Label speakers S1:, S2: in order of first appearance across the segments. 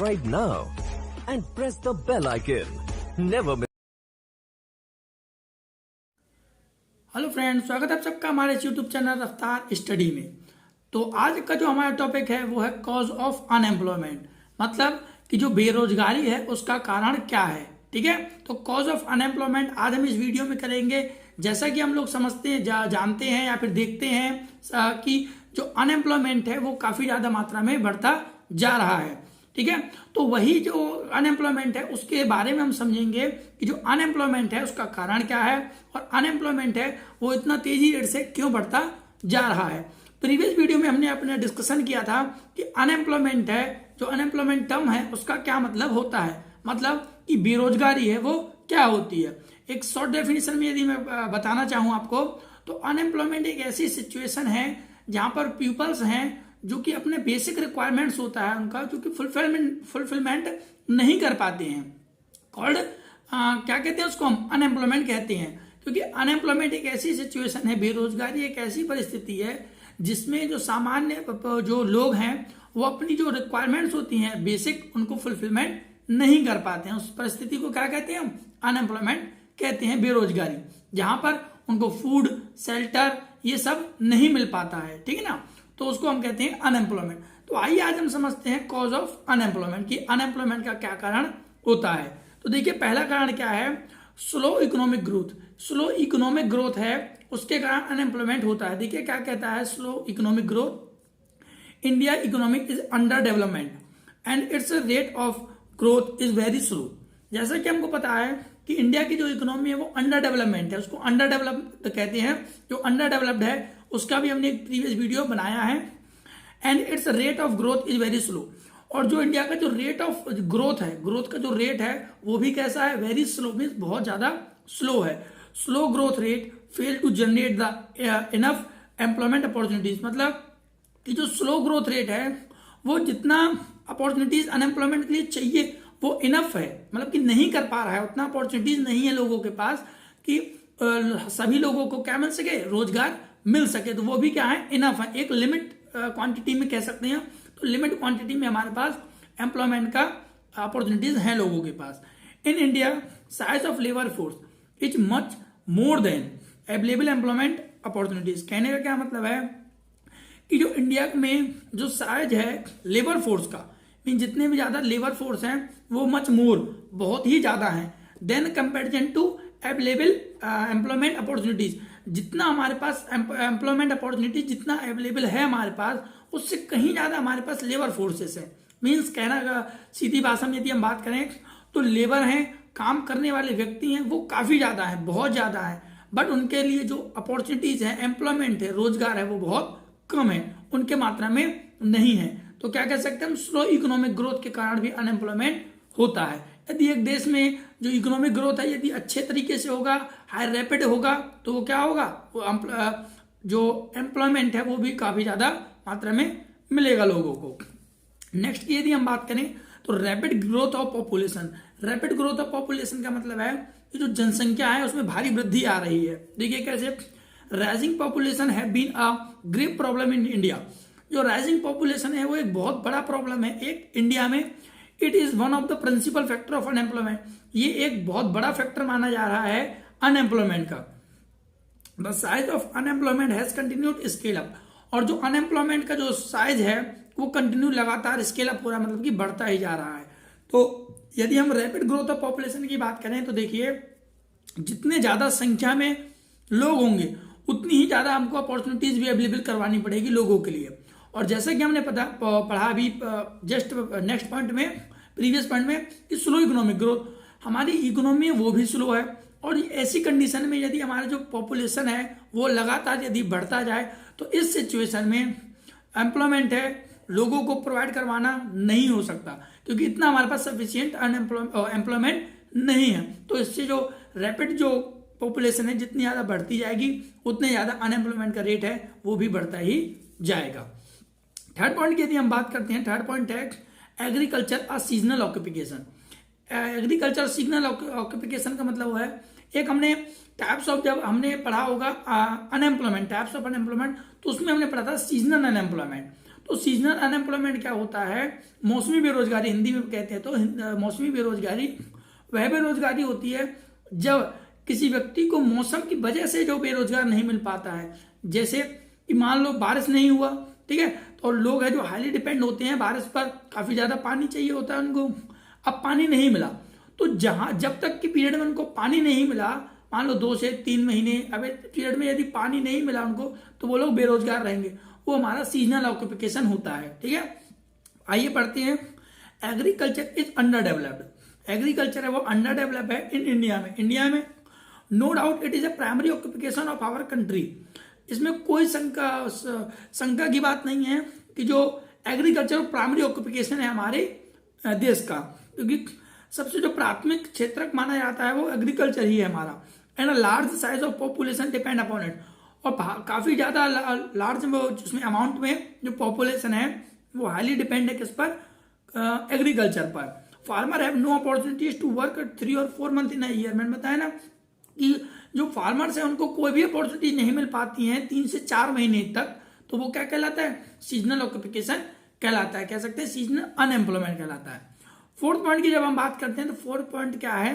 S1: subscribe now and press the bell icon. Never miss.
S2: Hello friends, स्वागत है आप सबका हमारे यूट्यूब चैनल रफ्तार स्टडी में। तो आज का जो हमारा टॉपिक है वो है कॉज ऑफ अनएम्प्लॉयमेंट, मतलब कि जो बेरोजगारी है उसका कारण क्या है। ठीक है, तो कॉज ऑफ अनएम्प्लॉयमेंट आज हम इस वीडियो में करेंगे। जैसा कि हम लोग समझते हैं, जानते हैं या फिर देखते हैं कि जो अनएम्प्लॉयमेंट है वो काफी ज्यादा मात्रा में बढ़ता जा रहा है। ठीक है, तो वही जो अनएम्प्लॉयमेंट है उसके बारे में हम समझेंगे कि जो अनएम्प्लॉयमेंट है उसका कारण क्या है और अनएम्प्लॉयमेंट है वो इतना तेजी रेट से क्यों बढ़ता जा रहा है। प्रीवियस वीडियो में हमने अपने डिस्कशन किया था कि अनएम्प्लॉयमेंट है, जो अनएम्प्लॉयमेंट टर्म है उसका क्या मतलब होता है, मतलब कि बेरोजगारी है वो क्या होती है। एक शॉर्ट डेफिनेशन में यदि मैं बताना चाहूं आपको, तो अनएम्प्लॉयमेंट एक ऐसी सिचुएशन है जहां पर पीपल्स हैं जो कि अपने बेसिक रिक्वायरमेंट्स होता है उनका, जो कि फुलफिलमेंट नहीं कर पाते हैं। कॉल्ड क्या कहते हैं उसको, हम अनएम्प्लॉयमेंट कहते हैं। क्योंकि अनएम्प्लॉयमेंट एक ऐसी सिचुएशन है, बेरोजगारी एक ऐसी परिस्थिति है जिसमें जो सामान्य जो लोग हैं वो अपनी जो रिक्वायरमेंट्स होती हैं बेसिक, उनको फुलफिलमेंट नहीं कर पाते हैं। उस परिस्थिति को क्या कहते हैं, हम अनएम्प्लॉयमेंट कहते हैं, बेरोजगारी, जहां पर उनको फूड, शेल्टर ये सब नहीं मिल पाता है। ठीक है ना, तो उसको हम कहते हैं अनएम्प्लॉयमेंट। तो आइए आज हम समझते हैं कॉज ऑफ अनएम्प्लॉयमेंट, कि अनएम्प्लॉयमेंट का क्या कारण होता है। तो देखिए, पहला कारण क्या है, slow economic growth. Slow economic growth है उसके कारण अनएम्प्लॉयमेंट होता है। देखिए क्या कहता है slow economic growth, India economic is under development and it's rate of growth is very slow. जैसा कि हमको पता है कि इंडिया की जो इकोनॉमी है वो अंडर डेवलपमेंट है, उसको अंडर डेवलप्ड कहते हैं। जो अंडर डेवलप्ड है उसका भी हमने एक प्रीवियस वीडियो बनाया है। And it's rate of growth is very slow, और जो इंडिया का जो रेट ऑफ ग्रोथ है, ग्रोथ का जो रेट है वो भी कैसा है, वेरी स्लो, मीन्स बहुत ज्यादा स्लो है। Slow growth rate fail to generate the enough employment opportunities, मतलब कि जो स्लो ग्रोथ रेट है वो जितना अपॉर्चुनिटीज अनएम्प्लॉयमेंट के लिए चाहिए वो इनफ है, मतलब कि नहीं कर पा रहा है, उतना अपॉर्चुनिटीज नहीं है लोगों के पास कि सभी लोगों को क्या मिल सके, रोजगार मिल सके। तो वो भी क्या है, इनफ है, एक लिमिट क्वांटिटी में कह सकते हैं। तो लिमिट क्वांटिटी में हमारे पास एम्प्लॉयमेंट का अपॉर्चुनिटीज हैं लोगों के पास। In India size of labour force is much more than available employment opportunities. कहने का क्या मतलब है कि जो इंडिया में जो साइज है लेबर फोर्स का, मीन जितने भी ज्यादा लेबर फोर्स हैं वो मच मोर, बहुत ही ज्यादा है, than comparison to available employment opportunities. जितना हमारे पास एम्प्लॉयमेंट अपॉर्चुनिटी जितना अवेलेबल है हमारे पास, उससे कहीं ज्यादा हमारे पास लेबर फोर्सेस है। मीन्स कहना का सीधी भाषा में यदि हम बात करें तो लेबर हैं, काम करने वाले व्यक्ति हैं वो काफी ज्यादा है, बहुत ज्यादा है, बट उनके लिए जो अपॉर्चुनिटीज है, एम्प्लॉयमेंट है, रोजगार है वो बहुत कम है, उनके मात्रा में नहीं है। तो क्या कह सकते हैं हम, स्लो इकोनॉमिक ग्रोथ के कारण भी अनएम्प्लॉयमेंट होता है। यदि एक देश में जो इकोनॉमिक ग्रोथ है यदि अच्छे तरीके से होगा, हाई रैपिड होगा, तो वो क्या होगा, वो जो एम्प्लॉयमेंट है वो भी काफी ज्यादा मात्रा में मिलेगा लोगों को। नेक्स्ट की यदि हम बात करें तो rapid growth of population. Rapid growth of population का मतलब है कि जो जनसंख्या है उसमें भारी वृद्धि आ रही है। देखिए कैसे, rising population have been a grave problem in India. जो राइजिंग पॉपुलेशन है वो एक बहुत बड़ा प्रॉब्लम है एक इंडिया में। It is one of the principal factor of unemployment. ये एक बहुत बड़ा फैक्टर माना जा रहा है अनएम्प्लॉयमेंट का। The size of unemployment has continued scale up, और जो अनएम्प्लॉयमेंट का जो साइज है वो कंटिन्यू लगातार स्केल अप हो रहा है, मतलब कि बढ़ता ही जा रहा है। तो यदि हम रैपिड ग्रोथ ऑफ पॉपुलेशन की बात करें तो देखिए, जितने ज्यादा संख्या में लोग होंगे उतनी ही ज्यादा हमको अपॉर्चुनिटीज भी अवेलेबल करवानी पड़ेगी लोगों के लिए। और जैसे कि हमने पढ़ा अभी जस्ट नेक्स्ट पॉइंट में, प्रीवियस पॉइंट में, कि स्लो इकोनॉमिक ग्रोथ, हमारी इकोनॉमी है वो भी स्लो है, और ऐसी कंडीशन में यदि हमारा जो पॉपुलेशन है वो लगातार यदि बढ़ता जाए तो इस सिचुएशन में एम्प्लॉयमेंट है लोगों को प्रोवाइड करवाना नहीं हो सकता, क्योंकि इतना हमारे पास सफिशियंट एम्प्लॉयमेंट नहीं है। तो इससे जो रैपिड जो पॉपुलेशन है जितनी ज्यादा बढ़ती जाएगी उतने ज्यादा अनएम्प्लॉयमेंट का रेट है वो भी बढ़ता ही जाएगा। थर्ड पॉइंट की यदि हम बात करते हैं, थर्ड पॉइंट है agriculture a seasonal occupation. Agriculture seasonal occupation का मतलब है, एक हमने टाइप्स ऑफ, जब हमने पढ़ा होगा अनएम्प्लॉयमेंट, टाइप्स ऑफ अनएम्प्लॉयमेंट, तो उसमें हमने पढ़ा था सीजनल अनएम्प्लॉयमेंट। तो सीजनल अनएम्प्लॉयमेंट क्या होता है, मौसमी बेरोजगारी हिंदी में कहते हैं, तो मौसमी बेरोजगारी वह बेरोजगारी होती है जब किसी व्यक्ति को मौसम की वजह से जो बेरोजगार नहीं मिल पाता है। जैसे कि मान लो बारिश नहीं हुआ, ठीक है, तो लोग हैं जो हाईली डिपेंड होते हैं बारिश पर, काफी ज्यादा पानी चाहिए होता है उनको, अब पानी नहीं मिला, तो जब तक की पीरियड में उनको पानी नहीं मिला, मान लो 2 से 3 महीने अब पीरियड में यदि पानी नहीं मिला उनको, तो वो लोग बेरोजगार रहेंगे। वो हमारा सीजनल ऑक्यूपेशन होता है, ठीक है। आइए पढ़ते हैं। Agriculture is under developed, agriculture है वो अंडर डेवलप है इन इंडिया में no doubt it is a primary occupation of our country. इसमें कोई शंका की बात नहीं है कि जो एग्रीकल्चर प्राइमरी ऑक्यूपेशन है हमारे देश का, क्योंकि सबसे जो प्राथमिक क्षेत्र माना जाता है वो एग्रीकल्चर ही है हमारा। And a large size of population depend upon it, और काफी ज्यादा लार्ज उसमें अमाउंट में जो पॉपुलेशन है वो हाईली डिपेंड है किस पर, एग्रीकल्चर पर। Farmer have no opportunities to work 3 और 4 मंथ इन अ ईयर। मैंने बताया ना कि जो फार्मर्स है उनको कोई भी अपॉर्चुनिटी नहीं मिल पाती है 3 से 4 महीने तक, तो वो क्या कहलाता है, सीजनल ऑक्यूपेशन कहलाता है, कह सकते हैं सीजनल अनएम्प्लॉयमेंट कहलाता है। 4th पॉइंट की जब हम बात करते हैं तो 4th पॉइंट क्या है,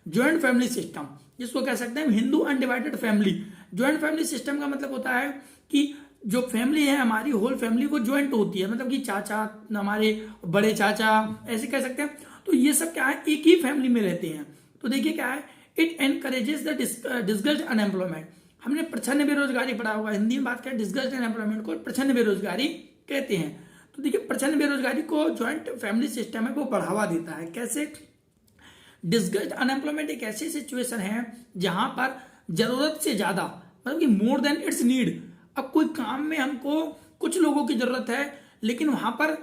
S2: ज्वाइंट फैमिली सिस्टम, जिसको कह सकते हैं Hindu undivided family. Joint family system का मतलब होता है कि जो फैमिली है हमारी होल फैमिली वो ज्वाइंट होती है, मतलब कि चाचा, हमारे बड़े चाचा, ऐसे कह सकते हैं। तो ये सब क्या है, एक ही फैमिली में रहते हैं। तो देखिए क्या है, इट एनकरेजेस द डिस्गस्ड अनएम्प्लॉयमेंट। हमने प्रच्छन्न बेरोजगारी पढ़ा होगा, हिंदी में बात करें डिस्गस्ड अनएम्प्लॉयमेंट को प्रच्छन्न बेरोजगारी कहते हैं। तो देखिए प्रच्छन्न बेरोजगारी को ज्वाइंट फैमिली सिस्टम है वो बढ़ावा देता है। कैसे, डिस्गस्ड अनएम्प्लॉयमेंट एक ऐसी सिचुएशन है जहां पर जरूरत से ज्यादा, मतलब कि मोर देन इट्स नीड। अब कोई काम में हमको कुछ लोगों की जरूरत है, लेकिन वहां पर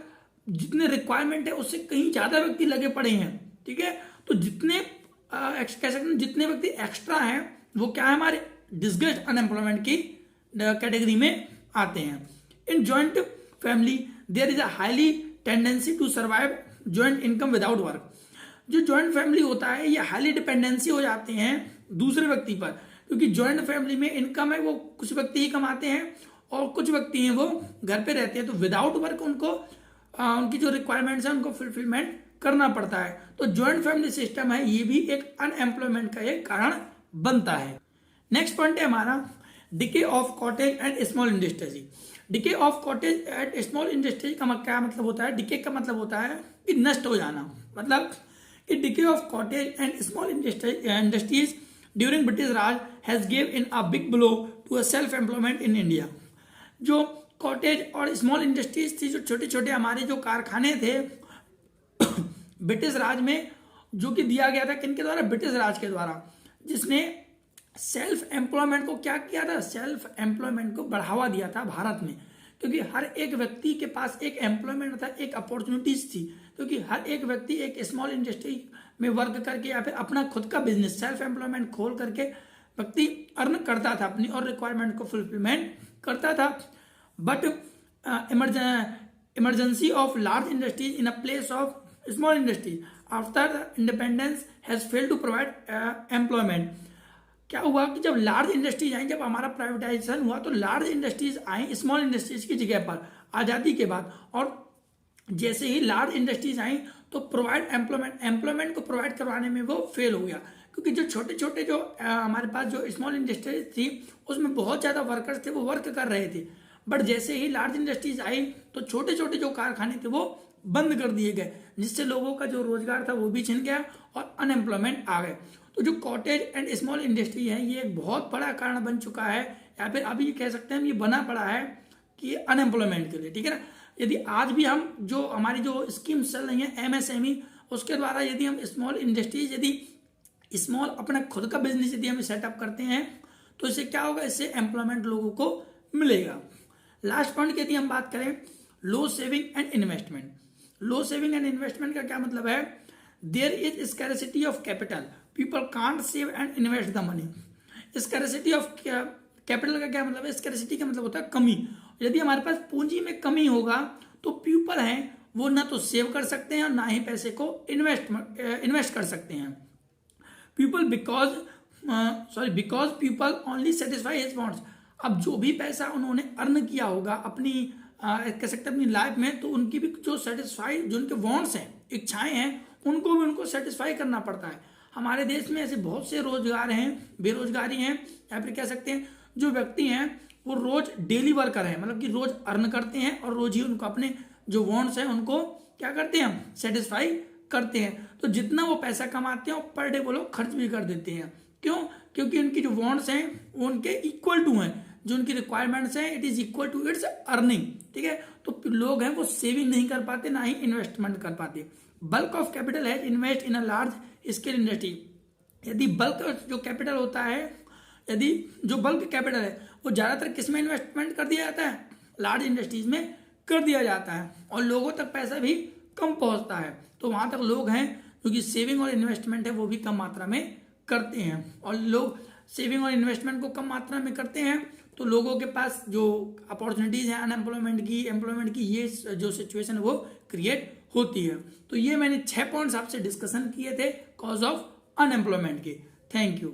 S2: जितने रिक्वायरमेंट है उससे कहीं ज्यादा व्यक्ति लगे पड़े हैं, ठीक है। तो जितने कह सकते हैं जितने व्यक्ति एक्स्ट्रा हैं वो क्या है, हमारे डिस्गस्ड अनएम्प्लॉयमेंट की कैटेगरी में आते हैं। In joint family there is a highly tendency to survive joint income without work. जो ज्वाइंट फैमिली होता है ये हाईली डिपेंडेंसी हो जाते हैं दूसरे व्यक्ति पर, क्योंकि ज्वाइंट फैमिली में इनकम है वो कुछ व्यक्ति ही कमाते हैं और कुछ व्यक्ति हैं वो घर पे रहते हैं, तो विदाउट वर्क उनको उनकी जो रिक्वायरमेंट्स है उनको फुलफिलमेंट करना पड़ता है। तो ज्वाइंट फैमिली सिस्टम है ये भी एक अनएम्प्लॉयमेंट का एक कारण बनता है। नेक्स्ट पॉइंट है हमारा decay of cottage and small industries. Decay of cottage and small industries का क्या मतलब होता है, डिके का मतलब होता है कि नष्ट हो जाना, मतलब कि decay of cottage and small industries during British Raj has give in a big blow to a self employment in India. जो कॉटेज और स्मॉल इंडस्ट्रीज थी, जो छोटे छोटे हमारे जो कारखाने थे ब्रिटिश राज में, जो कि दिया गया था किनके द्वारा, ब्रिटिश राज के द्वारा, जिसने सेल्फ एम्प्लॉयमेंट को क्या किया था, सेल्फ एम्प्लॉयमेंट को बढ़ावा दिया था भारत में, क्योंकि हर एक व्यक्ति के पास एक एम्प्लॉयमेंट था, एक अपॉर्चुनिटीज थी, क्योंकि हर एक व्यक्ति एक स्मॉल इंडस्ट्री में वर्क करके या फिर अपना खुद का बिजनेस सेल्फ एम्प्लॉयमेंट खोल करके व्यक्ति अर्न करता था अपनी और रिक्वायरमेंट को फुलफिलमेंट करता था। But emergency of large industries in a place of small industries after independence has failed to provide employment. क्या हुआ कि जब लार्ज इंडस्ट्रीज आई, जब हमारा प्राइवेटाइजेशन हुआ तो लार्ज इंडस्ट्रीज आई स्मॉल इंडस्ट्रीज की जगह पर आजादी के बाद, और जैसे ही लार्ज इंडस्ट्रीज आई तो प्रोवाइड एम्प्लॉयमेंट को प्रोवाइड करवाने में वो फेल हो गया, क्योंकि जो छोटे छोटे जो हमारे पास जो स्मॉल इंडस्ट्रीज थी उसमें बहुत ज्यादा वर्कर्स थे वो वर्क कर रहे थे, बट जैसे ही लार्ज इंडस्ट्रीज आई तो छोटे छोटे जो कारखाने थे वो बंद कर दिए गए, जिससे लोगों का जो रोजगार था वो भी छिन गया और अनएम्प्लॉयमेंट आ गए। तो जो कॉटेज एंड स्मॉल इंडस्ट्री है ये एक बहुत बड़ा कारण बन चुका है, या फिर अभी कह सकते हैं ये बना पड़ा है कि अनएम्प्लॉयमेंट के लिए, ठीक है ना। यदि आज भी हम जो हमारी जो स्कीम चल रही है MSME, उसके द्वारा यदि हम स्मॉल इंडस्ट्रीज, यदि स्मॉल अपना खुद का बिजनेस यदि हम सेटअप करते हैं तो इससे क्या होगा, इससे एम्प्लॉयमेंट लोगों को मिलेगा। लास्ट पॉइंट की यदि हम बात करें, low saving and investment. Low saving and investment का क्या मतलब है, there is scarcity of capital, people can't save and invest the money. Scarcity of capital का क्या मतलब है, स्कैरसिटी का मतलब होता है कमी। यदि हमारे पास पूंजी में कमी होगा तो पीपल हैं वो ना तो सेव कर सकते हैं और ना ही पैसे को इन्वेस्ट कर सकते हैं। People because people only satisfy his wants. अब जो भी पैसा उन्होंने अर्न किया होगा अपनी कह सकते हैं अपनी लाइफ में, तो उनकी भी जो सेटिस्फाई, जो उनके वांट्स हैं, इच्छाएं हैं, उनको भी उनको सेटिस्फाई करना पड़ता है। हमारे देश में ऐसे बहुत से रोजगार हैं, बेरोजगारी हैं, या फिर कह सकते हैं जो व्यक्ति हैं वो रोज डेली वर्कर हैं, मतलब कि रोज अर्न करते हैं और रोज ही उनको अपने जो वांट्स हैं उनको क्या करते हैं, सेटिस्फाई करते हैं। तो जितना वो पैसा कमाते हैं पर डे वो लोग खर्च भी कर देते हैं। क्यों? क्योंकि उनकी जो वांट्स हैं वो उनके इक्वल टू हैं, जो उनकी रिक्वायरमेंट्स हैं it is equal to its earning. ठीक है, तो लोग हैं वो सेविंग नहीं कर पाते, ना ही इन्वेस्टमेंट कर पाते। बल्क ऑफ कैपिटल है invest in a large scale industry. यदि बल्क जो कैपिटल होता है, यदि जो बल्क कैपिटल है वो ज्यादातर किस में इन्वेस्टमेंट कर दिया जाता है, लार्ज इंडस्ट्रीज में कर दिया जाता है, और लोगों तक पैसा भी कम पहुंचता है। तो वहां तक लोग हैं जो कि सेविंग और इन्वेस्टमेंट है वो भी कम मात्रा में करते हैं, और लोग सेविंग और इन्वेस्टमेंट को कम मात्रा में करते हैं तो लोगों के पास जो अपॉर्चुनिटीज हैं अनएम्प्लॉयमेंट की, एम्प्लॉयमेंट की, ये जो सिचुएशन है वो क्रिएट होती है। तो ये मैंने 6 पॉइंट्स आपसे डिस्कशन किए थे कॉज ऑफ अनएम्प्लॉयमेंट के। Thank you.